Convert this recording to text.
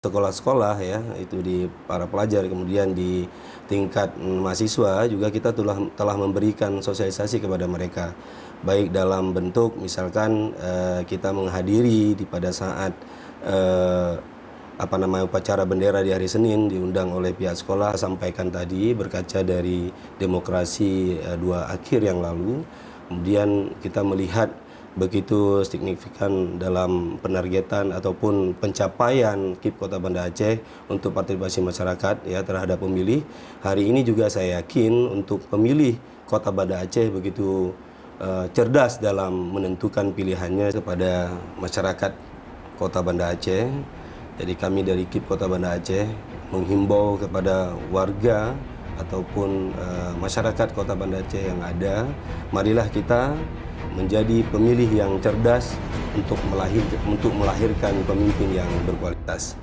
Sekolah-sekolah ya, itu di para pelajar, kemudian di tingkat mahasiswa juga kita telah memberikan sosialisasi kepada mereka. Baik dalam bentuk misalkan kita menghadiri pada saat upacara bendera di hari Senin, diundang oleh pihak sekolah, sampaikan tadi berkaca dari demokrasi 2 akhir yang lalu. Kemudian kita melihat begitu signifikan dalam penargetan ataupun pencapaian KIP Kota Banda Aceh untuk partisipasi masyarakat ya terhadap pemilih. Hari ini juga saya yakin untuk pemilih Kota Banda Aceh begitu cerdas dalam menentukan pilihannya kepada masyarakat Kota Banda Aceh. Jadi kami dari KIP Kota Banda Aceh menghimbau kepada warga ataupun masyarakat Kota Banda Aceh yang ada, marilah kita menjadi pemilih yang cerdas untuk melahirkan pemimpin yang berkualitas.